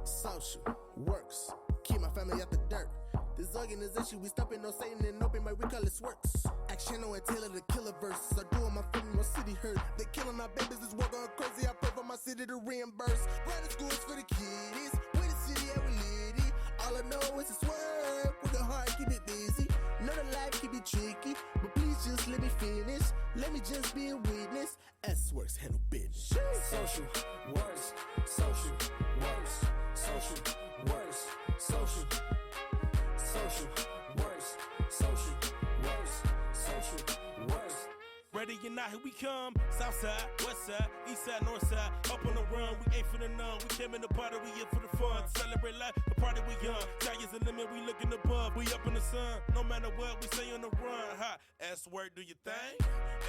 Social works, keep my family out the dirt. This organization, we stopping no Satan and open, but we call it Sworks. Action no Taylor the killer verse. I doing my film, my city hurt. They killing our babies, this war going crazy. I pray for my city to reimburse. Running schools for the kiddies, with the city every lady. All I know is it's work, with the heart keep it busy. Know the life keep it tricky, but please just let me finish. Let me just be a witness. S works handle business. Social works, social works, social works, social works, social works, social works. Ready or not, here we come. South side, west side, east side, north side. Up on the run, we ain't for the none. We came in the party, we here for the fun. Celebrate life, the party we young. Sky is the limit, we looking above. We up in the sun, no matter what, we stay on the run. Ha, S work, do your thing.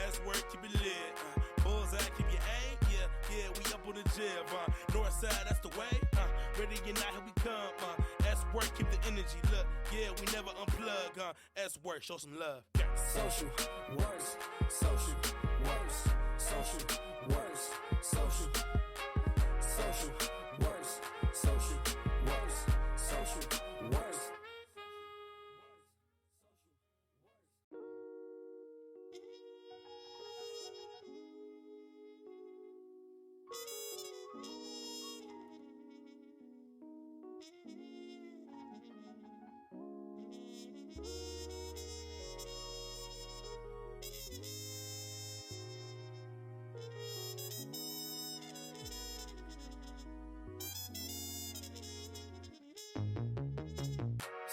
S work, keep it lit. Bullseye, keep your aim. Yeah, we up on the jib. North side, that's the way. Ready or not, here we come. S work, keep the energy. Look, yeah, we never unplug. S work, show some love. Social works, social works, social works, social works, social works, social works.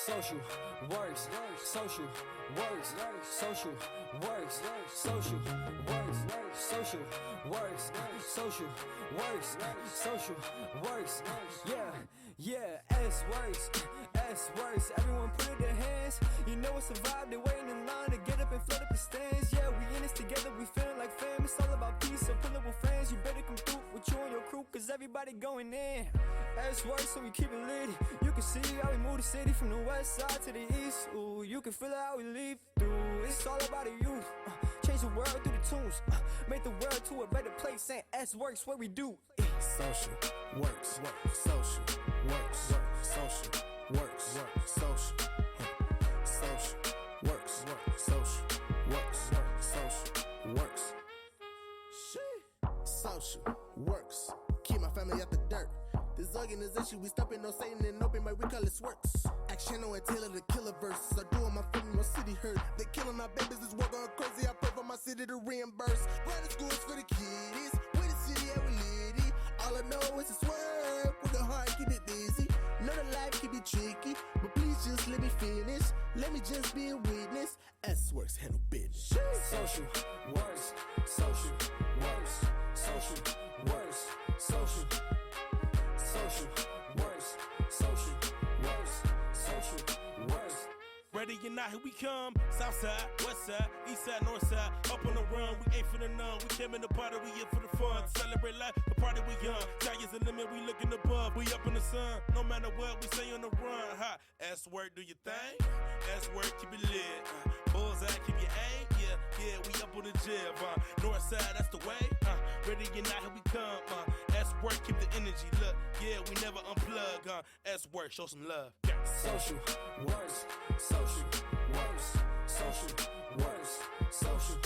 Social works, social works, social works, social works, social works, social works, social works. Yeah, S works. Everyone put it in their hands. You know it's a vibe. They're waiting in line to get up and flood up the stands. Yeah, we in this together. We feeling like fam. It's all about peace. So pull up with friends. You better come through with you and your crew, cause everybody going in. S works, so we keep it lit. You can see how we move the city from the west side to the east. Ooh, you can feel it how we leave through. It's all about the youth. Change the world through the tunes. Make the world to a better place. Saying S works, what we do. Social works, social works, social works, social works, social works. Social works. Keep my family out the dirt. This organization, we stopping no Satan and open, but we call it Sworks. Action on Taylor the killer verse. I do on my family, my city hurt. They killing our babies, this war going crazy. I pray for my city to reimburse. Private schools for the kiddies. We the city and we litty. All I know is it's work. With the heart, keep it busy. Know the life can be tricky, but please just let me finish. Let me just be a witness. S works, handle business. Social works, social works, social works, social works, social works, social works. Ready or not, here we come. South side, west side, east side, north side. Up on the run, we ain't for the none. We came in the party, we in for the fun. Celebrate life, the party we young. Sky is the limit, we looking above. We up in the sun, no matter what, we stay on the run. Ha, S work, do your thing. S work, keep it lit. Bullseye, keep your aim. Yeah, we up on the jib. North side, that's the way. Ready or not, here we come. S work, keep the energy. Look, yeah, we never unplug. S work, show some love. Yeah. Social works, social works, social works, social